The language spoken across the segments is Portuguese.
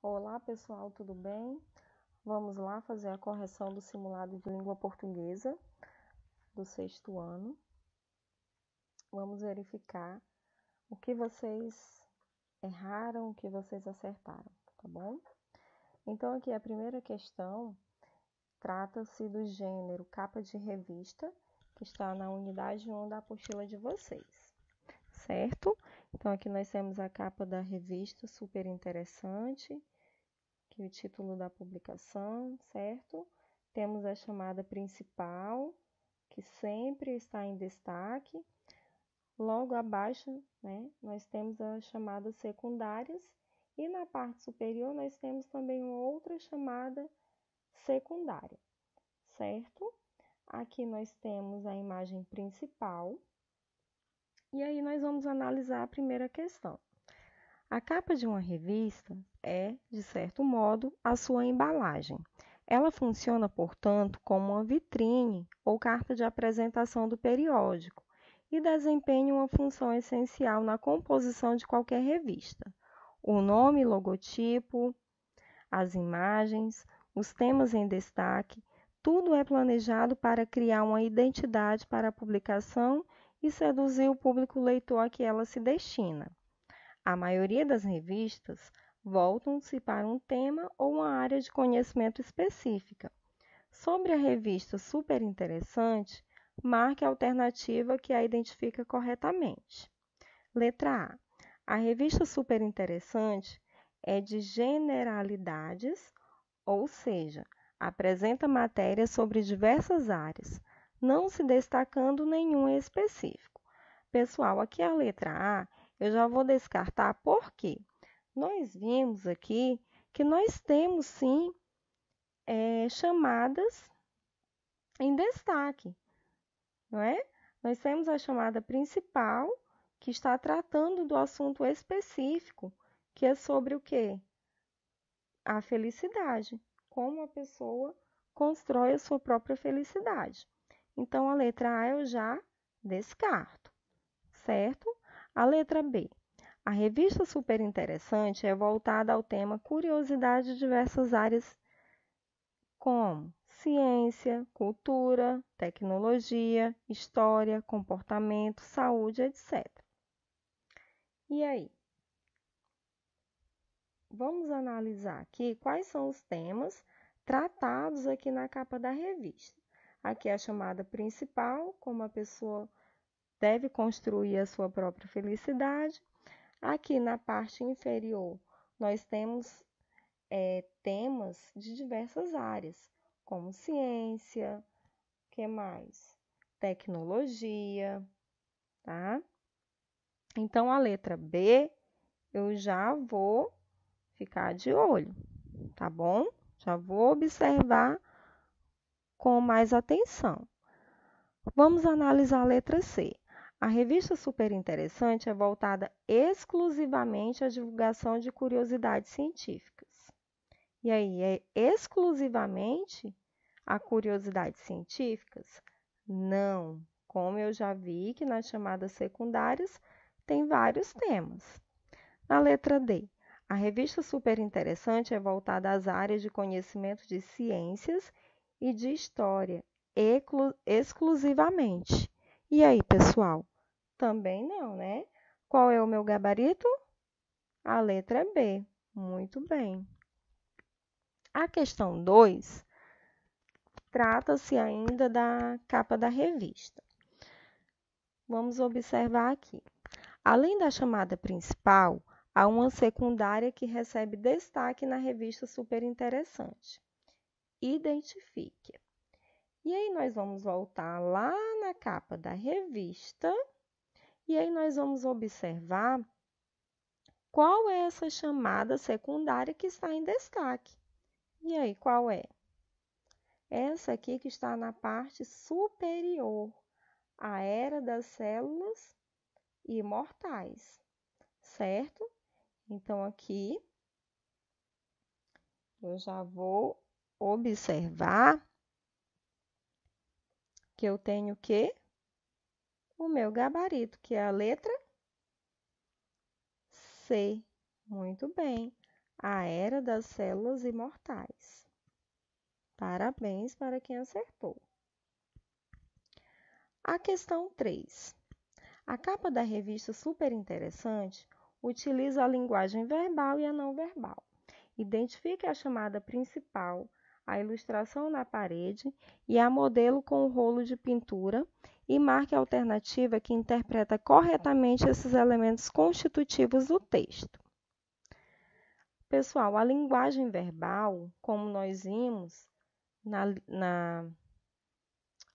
Olá pessoal, tudo bem? Vamos lá fazer a correção do simulado de língua portuguesa do 6º ano. Vamos verificar o que vocês erraram, o que vocês acertaram, tá bom? Então aqui a primeira questão trata-se do gênero capa de revista, que está na unidade 1 da apostila de vocês, certo? Então aqui nós temos a capa da revista, super interessante, que é o título da publicação, certo? Temos a chamada principal, que sempre está em destaque. Logo abaixo, né, nós temos as chamadas secundárias e na parte superior nós temos também uma outra chamada secundária, certo? Aqui nós temos a imagem principal e aí nós vamos analisar a primeira questão. A capa de uma revista é, de certo modo, a sua embalagem. Ela funciona, portanto, como uma vitrine ou carta de apresentação do periódico e desempenha uma função essencial na composição de qualquer revista. O nome, logotipo, as imagens, os temas em destaque, tudo é planejado para criar uma identidade para a publicação e seduzir o público leitor a que ela se destina. A maioria das revistas voltam-se para um tema ou uma área de conhecimento específica. Sobre a revista Super Interessante, marque a alternativa que a identifica corretamente. Letra A. A revista Super Interessante é de generalidades, ou seja, apresenta matérias sobre diversas áreas, não se destacando nenhum em específico. Pessoal, aqui a letra A eu já vou descartar porque nós vimos aqui que nós temos sim chamadas em destaque, não é? Nós temos a chamada principal, que está tratando do assunto específico, que é sobre o quê? A felicidade, como a pessoa constrói a sua própria felicidade. Então, a letra A eu já descarto, certo? A letra B. A revista Super Interessante é voltada ao tema curiosidade de diversas áreas como ciência, cultura, tecnologia, história, comportamento, saúde, etc. E aí? Vamos analisar aqui quais são os temas tratados aqui na capa da revista. Aqui é a chamada principal, como a pessoa deve construir a sua própria felicidade. Aqui na parte inferior, nós temos temas de diversas áreas, como ciência, que mais? Tecnologia, tá? Então, a letra B, eu já vou ficar de olho, tá bom? Já vou observar com mais atenção. Vamos analisar a letra C. A revista Super Interessante é voltada exclusivamente à divulgação de curiosidades científicas. E aí, é exclusivamente a curiosidades científicas? Não. Como eu já vi que nas chamadas secundárias tem vários temas. Na letra D, a revista Super Interessante é voltada às áreas de conhecimento de ciências e de história, exclusivamente. E aí, pessoal? Também não, né? Qual é o meu gabarito? A letra B. Muito bem. A questão 2 trata-se ainda da capa da revista. Vamos observar aqui. Além da chamada principal, há uma secundária que recebe destaque na revista Super Interessante. Identifique. E aí nós vamos voltar lá na capa da revista e aí nós vamos observar qual é essa chamada secundária que está em destaque. E aí, qual é? Essa aqui que está na parte superior, a era das células imortais, certo? Então, aqui eu já vou observar que eu tenho que o meu gabarito, que é a letra C. Muito bem. A era das células imortais. Parabéns para quem acertou. A questão 3. A capa da revista Super Interessante utiliza a linguagem verbal e a não verbal. Identifique a chamada principal, a ilustração na parede e a modelo com o rolo de pintura e marque a alternativa que interpreta corretamente esses elementos constitutivos do texto. Pessoal, a linguagem verbal, como nós vimos na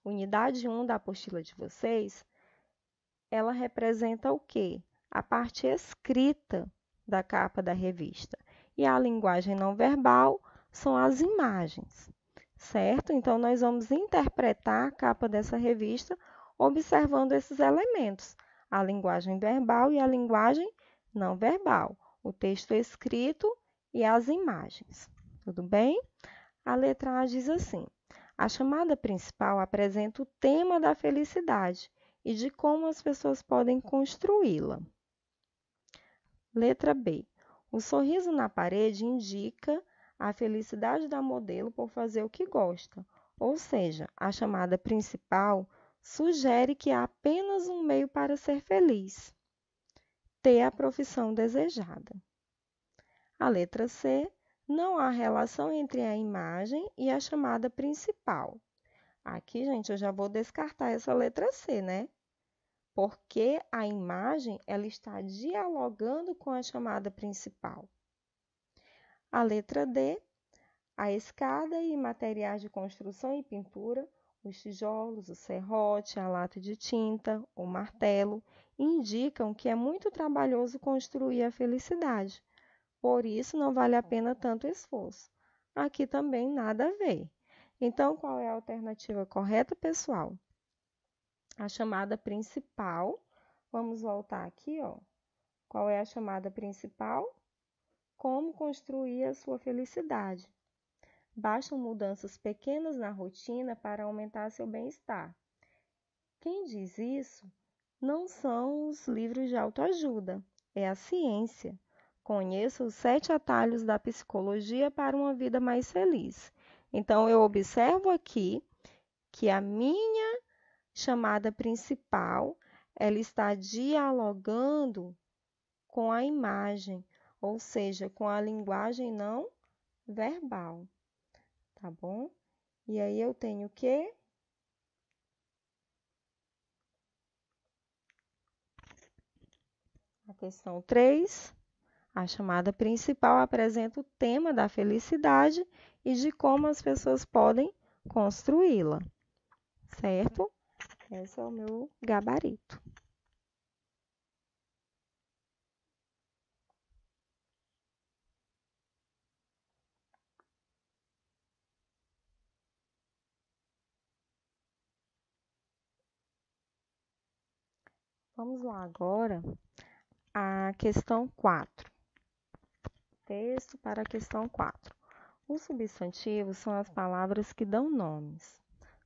unidade 1 da apostila de vocês, ela representa o quê? A parte escrita da capa da revista. E a linguagem não verbal são as imagens, certo? Então, nós vamos interpretar a capa dessa revista observando esses elementos, a linguagem verbal e a linguagem não verbal, o texto escrito e as imagens. Tudo bem? A letra A diz assim: a chamada principal apresenta o tema da felicidade e de como as pessoas podem construí-la. Letra B. O sorriso na parede indica a felicidade da modelo por fazer o que gosta, ou seja, a chamada principal sugere que há apenas um meio para ser feliz: ter a profissão desejada. A letra C. Não há relação entre a imagem e a chamada principal. Aqui, gente, eu já vou descartar essa letra C, né? Porque a imagem ela está dialogando com a chamada principal. A letra D, a escada e materiais de construção e pintura, os tijolos, o serrote, a lata de tinta, o martelo, indicam que é muito trabalhoso construir a felicidade. Por isso, não vale a pena tanto esforço. Aqui também nada a ver. Então, qual é a alternativa correta, pessoal? A chamada principal, vamos voltar aqui, ó. Qual é a chamada principal? Como construir a sua felicidade. Bastam mudanças pequenas na rotina para aumentar seu bem-estar. Quem diz isso não são os livros de autoajuda, é a ciência. Conheça os 7 atalhos da psicologia para uma vida mais feliz. Então, eu observo aqui que a minha chamada principal, ela está dialogando com a imagem, ou seja, com a linguagem não verbal, tá bom? E aí eu tenho o quê? A questão 3, a chamada principal apresenta o tema da felicidade e de como as pessoas podem construí-la, certo? Esse é o meu gabarito. Vamos lá agora a questão 4. Texto para a questão 4. Os substantivos são as palavras que dão nomes.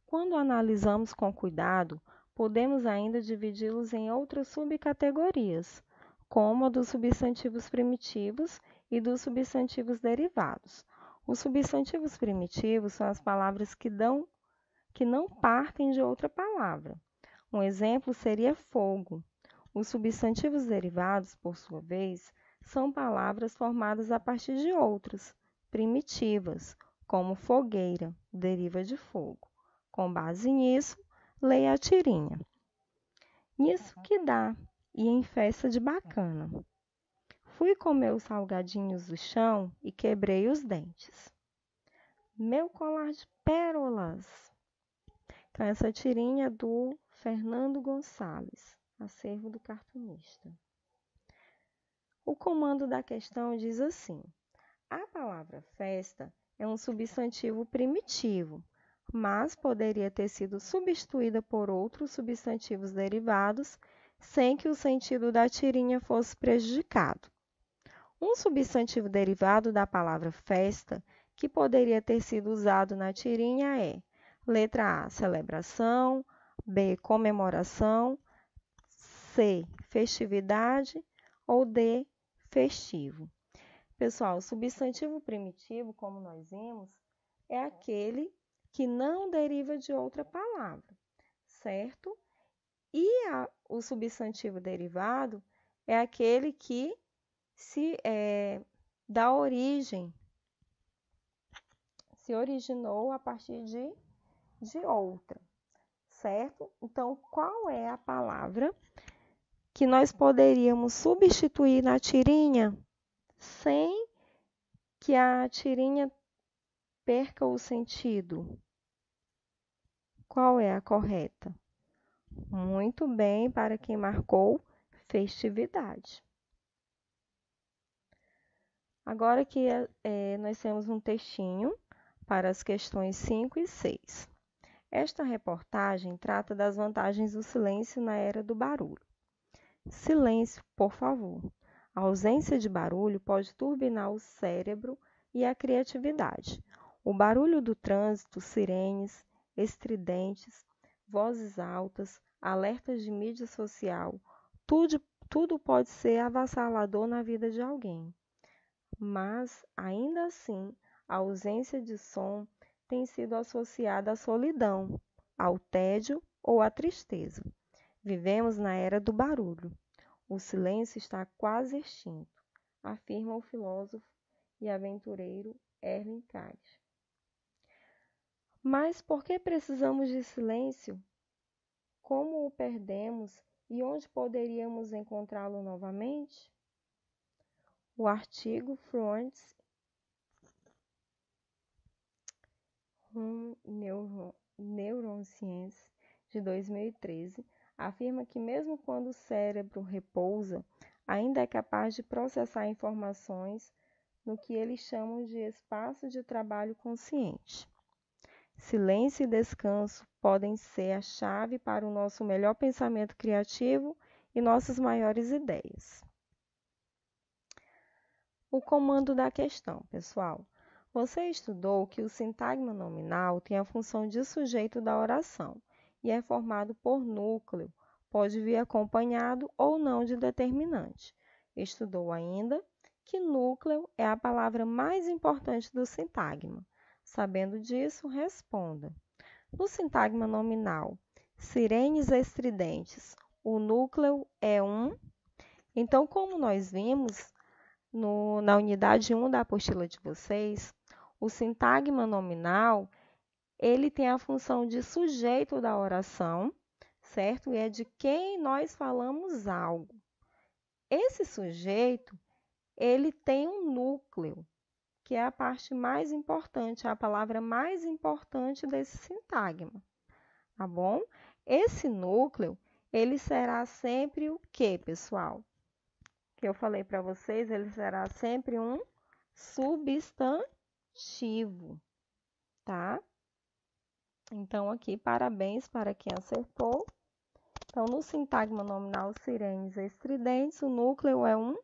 Quando analisamos com cuidado, podemos ainda dividi-los em outras subcategorias, como a dos substantivos primitivos e dos substantivos derivados. Os substantivos primitivos são as palavras que não partem de outra palavra. Um exemplo seria fogo. Os substantivos derivados, por sua vez, são palavras formadas a partir de outras, primitivas, como fogueira, deriva de fogo. Com base nisso, leia a tirinha. Nisso que dá, e em festa de bacana. Fui comer os salgadinhos do chão e quebrei os dentes. Meu colar de pérolas. Então, essa tirinha é do Fernando Gonçalves, acervo do cartunista. O comando da questão diz assim: a palavra festa é um substantivo primitivo, mas poderia ter sido substituída por outros substantivos derivados sem que o sentido da tirinha fosse prejudicado. Um substantivo derivado da palavra festa que poderia ter sido usado na tirinha é: letra A, celebração, B, comemoração, C, festividade ou D, festivo. Pessoal, o substantivo primitivo, como nós vimos, é aquele que não deriva de outra palavra, certo? E o substantivo derivado é aquele que dá origem, se originou a partir de outra, certo? Então, qual é a palavra que nós poderíamos substituir na tirinha sem que a tirinha perca o sentido? Qual é a correta? Muito bem, para quem marcou festividade. Agora que nós temos um textinho para as questões 5 e 6. Esta reportagem trata das vantagens do silêncio na era do barulho. Silêncio, por favor. A ausência de barulho pode turbinar o cérebro e a criatividade. O barulho do trânsito, sirenes, estridentes, vozes altas, alertas de mídia social, tudo pode ser avassalador na vida de alguém. Mas, ainda assim, a ausência de som tem sido associada à solidão, ao tédio ou à tristeza. Vivemos na era do barulho. O silêncio está quase extinto, afirma o filósofo e aventureiro Erling Kagge. Mas por que precisamos de silêncio? Como o perdemos e onde poderíamos encontrá-lo novamente? O artigo Fronts Neuroscience, de 2013, afirma que mesmo quando o cérebro repousa, ainda é capaz de processar informações no que eles chamam de espaço de trabalho consciente. Silêncio e descanso podem ser a chave para o nosso melhor pensamento criativo e nossas maiores ideias. O comando da questão, pessoal. Você estudou que o sintagma nominal tem a função de sujeito da oração e é formado por núcleo, pode vir acompanhado ou não de determinante. Estudou ainda que núcleo é a palavra mais importante do sintagma. Sabendo disso, responda. No sintagma nominal, sirenes estridentes, o núcleo é um. Então, como nós vimos na unidade 1 da apostila de vocês, o sintagma nominal, ele tem a função de sujeito da oração, certo? E é de quem nós falamos algo. Esse sujeito, ele tem um núcleo, que é a parte mais importante, a palavra mais importante desse sintagma, tá bom? Esse núcleo, ele será sempre o quê, pessoal? Que eu falei para vocês, ele será sempre um substantivo, tá? Então, aqui, parabéns para quem acertou. Então, no sintagma nominal sirenes estridentes, o núcleo é um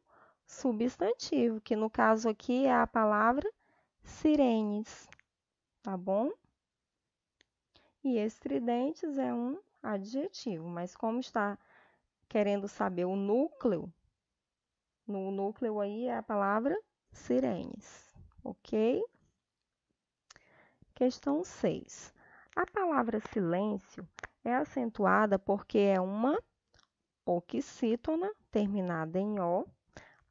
substantivo, que no caso aqui é a palavra sirenes, tá bom? E estridentes é um adjetivo, mas como está querendo saber o núcleo, no núcleo aí é a palavra sirenes, ok? Questão 6. A palavra silêncio é acentuada porque é uma oxítona terminada em O,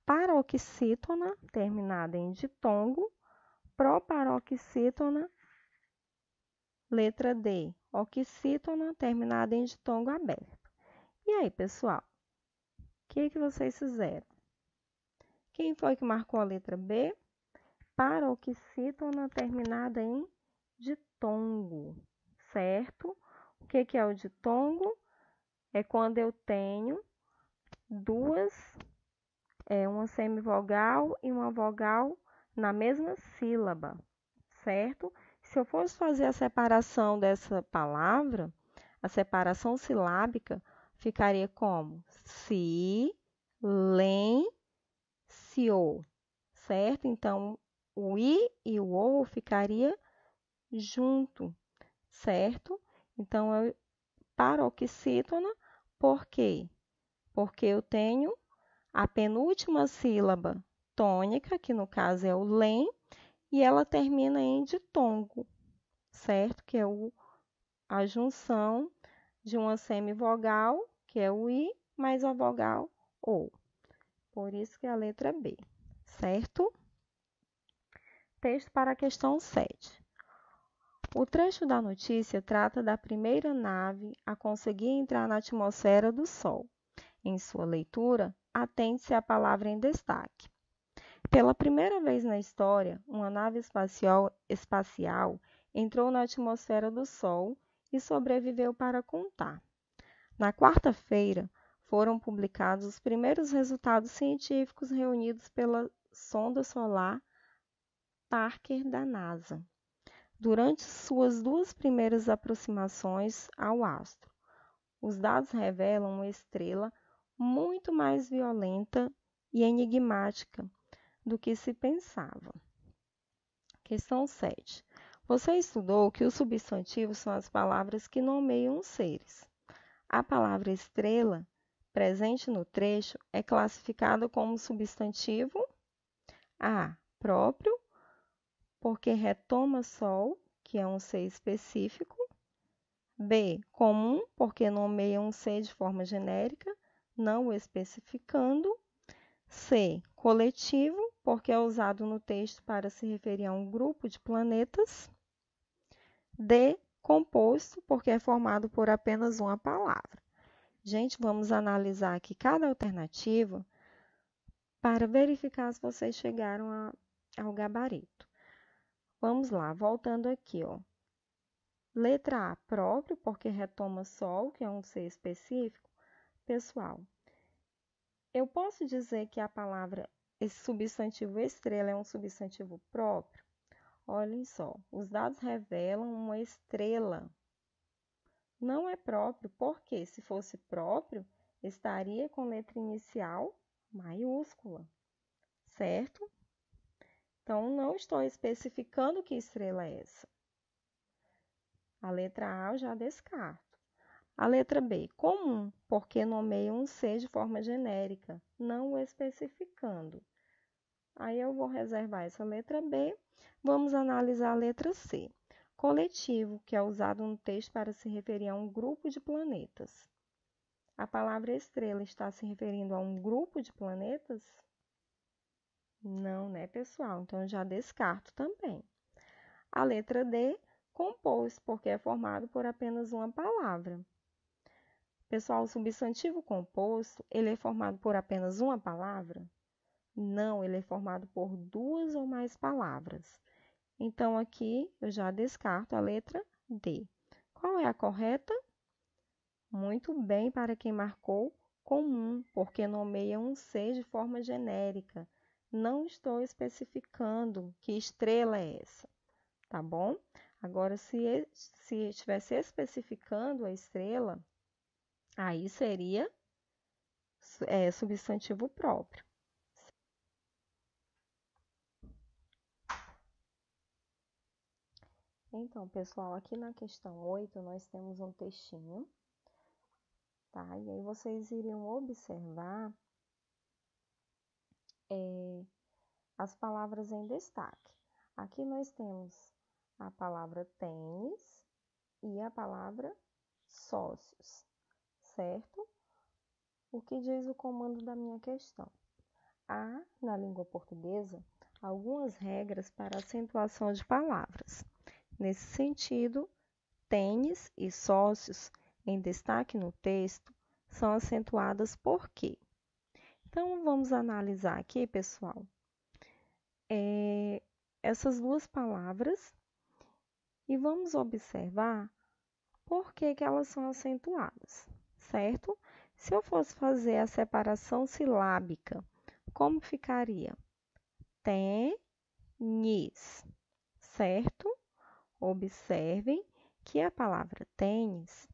paroxítona terminada em ditongo, proparoxítona, letra D, oxítona terminada em ditongo aberto. E aí, pessoal, o que vocês fizeram? Quem foi que marcou a letra B? Paroxítona terminada em ditongo, certo? O que é o ditongo? É quando eu tenho uma semivogal e uma vogal na mesma sílaba, certo? Se eu fosse fazer a separação dessa palavra, a separação silábica ficaria como? Silencio, certo? Então, o I e o O ficaria junto, certo? Então, é paroxítona, por quê? Porque eu tenho a penúltima sílaba tônica, que no caso é o lem, e ela termina em ditongo, certo? Que é a junção de uma semivogal, que é o i, mais a vogal o. Por isso que é a letra B, certo? Texto para a questão 7. O trecho da notícia trata da primeira nave a conseguir entrar na atmosfera do Sol. Em sua leitura, atente-se à palavra em destaque. Pela primeira vez na história, uma nave espacial entrou na atmosfera do Sol e sobreviveu para contar. Na quarta-feira, foram publicados os primeiros resultados científicos reunidos pela sonda solar Parker da NASA, durante suas 2 primeiras aproximações ao astro. Os dados revelam uma estrela muito mais violenta e enigmática do que se pensava. Questão 7. Você estudou que os substantivos são as palavras que nomeiam os seres. A palavra estrela, presente no trecho, é classificada como substantivo A. Próprio, porque retoma sol, que é um ser específico. B. Comum, porque nomeia um ser de forma genérica, não o especificando. C. Coletivo, porque é usado no texto para se referir a um grupo de planetas. D. Composto, porque é formado por apenas uma palavra. Gente, vamos analisar aqui cada alternativa para verificar se vocês chegaram ao gabarito. Vamos lá, voltando aqui, ó. Letra A, próprio, porque retoma sol, que é um ser específico. Pessoal, eu posso dizer que a palavra, esse substantivo estrela é um substantivo próprio? Olhem só, os dados revelam uma estrela. Não é próprio, porque se fosse próprio, estaria com letra inicial maiúscula, certo? Então, não estou especificando que estrela é essa. A letra A eu já descarto. A letra B, comum, porque nomeia um ser de forma genérica, não o especificando. Aí eu vou reservar essa letra B. Vamos analisar a letra C. Coletivo, que é usado no texto para se referir a um grupo de planetas. A palavra estrela está se referindo a um grupo de planetas? Não, né, pessoal? Então, eu já descarto também. A letra D, composto, porque é formado por apenas uma palavra. Pessoal, o substantivo composto, ele é formado por apenas uma palavra? Não, ele é formado por 2 ou mais palavras. Então, aqui eu já descarto a letra D. Qual é a correta? Muito bem para quem marcou comum, porque nomeia um ser de forma genérica. Não estou especificando que estrela é essa, tá bom? Agora, se estivesse especificando a estrela, aí seria substantivo próprio. Então, pessoal, aqui na questão 8, nós temos um textinho, tá? E aí vocês iriam observar as palavras em destaque. Aqui nós temos a palavra tênis e a palavra sócios, certo? O que diz o comando da minha questão? Há, na língua portuguesa, algumas regras para acentuação de palavras. Nesse sentido, tênis e sócios, em destaque no texto, são acentuadas por quê? Então, vamos analisar aqui, pessoal, essas 2 palavras e vamos observar por que elas são acentuadas, certo? Se eu fosse fazer a separação silábica, como ficaria? Tênis, certo? Observem que a palavra tênis,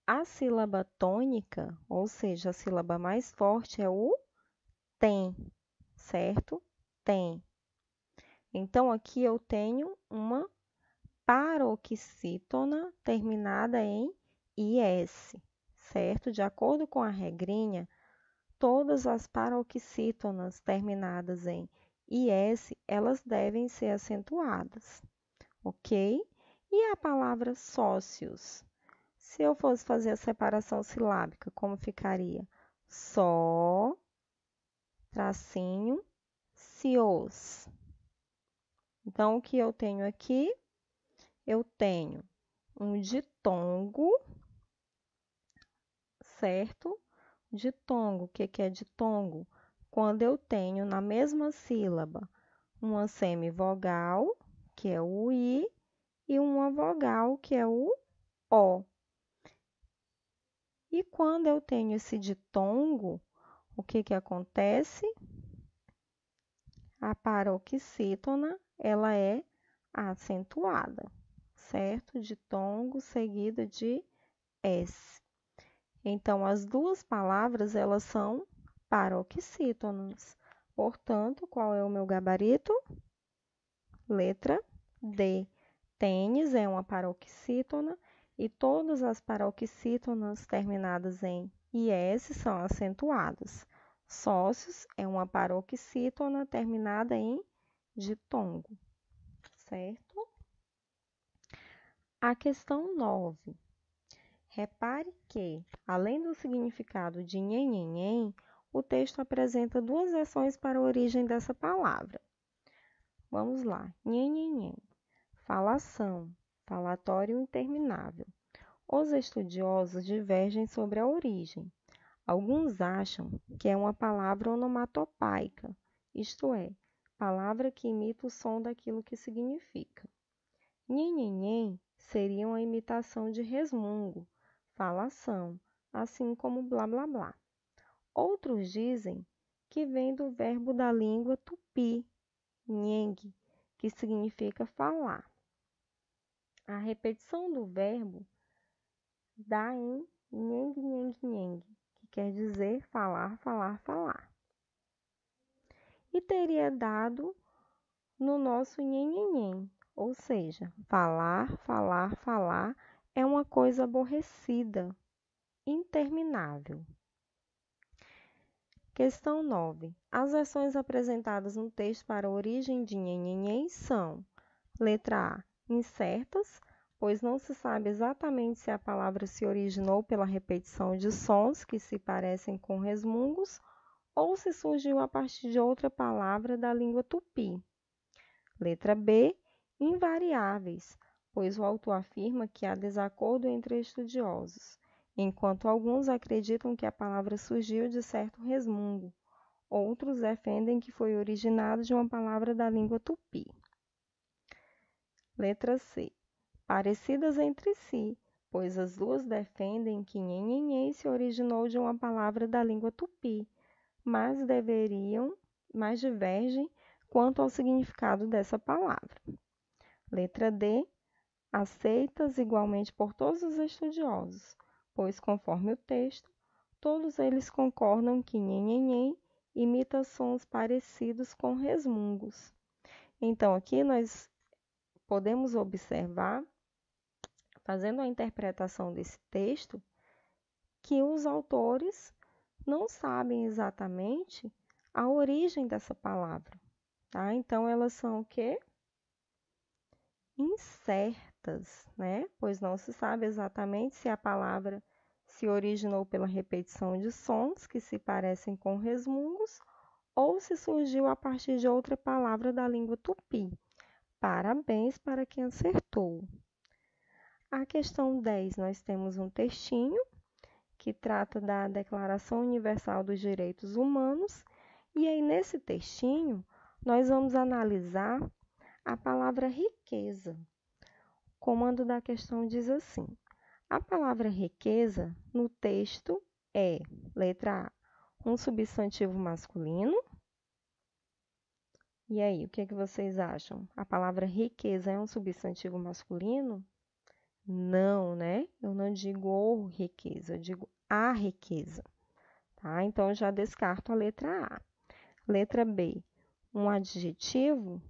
a sílaba tônica, ou seja, a sílaba mais forte é o tem, certo? Tem. Então, aqui eu tenho uma paroxítona terminada em IS, certo? De acordo com a regrinha, todas as paroxítonas terminadas em IS, elas devem ser acentuadas, ok? E a palavra sócios? Se eu fosse fazer a separação silábica, como ficaria? Só, tracinho, cios. Então, o que eu tenho aqui? Eu tenho um ditongo, certo? Ditongo, o que é ditongo? Quando eu tenho na mesma sílaba uma semivogal, que é o I, e uma vogal, que é o O. E quando eu tenho esse ditongo, o que acontece? A paroxítona, ela é acentuada, certo? Ditongo seguido de S. Então, as duas palavras, elas são paroxítonas. Portanto, qual é o meu gabarito? Letra D. Tênis é uma paroxítona e todas as paroxítonas terminadas em IS são acentuadas. Sócios é uma paroxítona terminada em ditongo, certo? A questão 9. Repare que, além do significado de nhenhenhen, o texto apresenta duas versões para a origem dessa palavra. Vamos lá. Nhenhenhen. Falação. Falatório interminável. Os estudiosos divergem sobre a origem. Alguns acham que é uma palavra onomatopaica, isto é, palavra que imita o som daquilo que significa. Nhenhenhen seria uma imitação de resmungo, falação, assim como blá blá blá. Outros dizem que vem do verbo da língua tupi, nhengue, que significa falar. A repetição do verbo dá em nhengue, nhengue, nhengue, que quer dizer falar, falar, falar. E teria dado no nosso nhenhenhen, ou seja, falar, falar, falar é uma coisa aborrecida, interminável. Questão 9. As versões apresentadas no texto para a origem de nhenhenhen são: letra A, incertas, pois não se sabe exatamente se a palavra se originou pela repetição de sons que se parecem com resmungos ou se surgiu a partir de outra palavra da língua tupi. Letra B, invariáveis, pois o autor afirma que há desacordo entre estudiosos, enquanto alguns acreditam que a palavra surgiu de certo resmungo, outros defendem que foi originado de uma palavra da língua tupi. Letra C, parecidas entre si, pois as duas defendem que nhenhenhen se originou de uma palavra da língua tupi, mas divergem quanto ao significado dessa palavra. Letra D, aceitas igualmente por todos os estudiosos, pois, conforme o texto, todos eles concordam que nhenhenhen imita sons parecidos com resmungos. Então, aqui nós podemos observar, fazendo a interpretação desse texto, que os autores não sabem exatamente a origem dessa palavra, tá? Então, elas são o quê? Incertas, né? Pois não se sabe exatamente se a palavra se originou pela repetição de sons que se parecem com resmungos ou se surgiu a partir de outra palavra da língua tupi. Parabéns para quem acertou. A questão 10, nós temos um textinho que trata da Declaração Universal dos Direitos Humanos, e aí nesse textinho nós vamos analisar a palavra riqueza. O comando da questão diz assim: a palavra riqueza no texto é, letra A, um substantivo masculino. E aí, o que vocês acham? A palavra riqueza é um substantivo masculino? Não, né? Eu não digo o riqueza, eu digo a riqueza. Tá? Então, eu já descarto a letra A. Letra B, um adjetivo?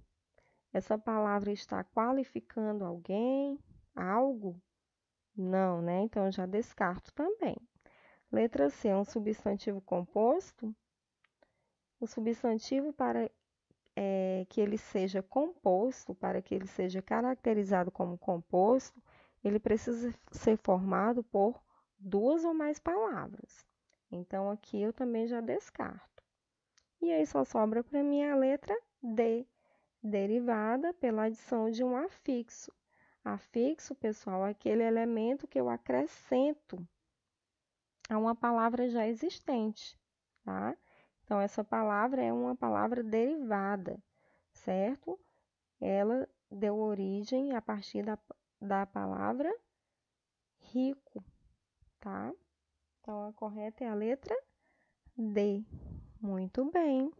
Essa palavra está qualificando alguém, algo? Não, né? Então, eu já descarto também. Letra C é um substantivo composto. O substantivo, para que ele seja composto, para que ele seja caracterizado como composto, ele precisa ser formado por duas ou mais palavras. Então, aqui eu também já descarto. E aí só sobra para mim a letra D, derivada pela adição de um afixo. Afixo, pessoal, é aquele elemento que eu acrescento a uma palavra já existente, tá? Então, essa palavra é uma palavra derivada, certo? Ela deu origem a partir da palavra rico, tá? Então, a correta é a letra D. Muito bem.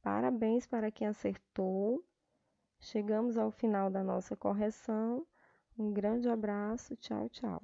Parabéns para quem acertou. Chegamos ao final da nossa correção. Um grande abraço. Tchau, tchau.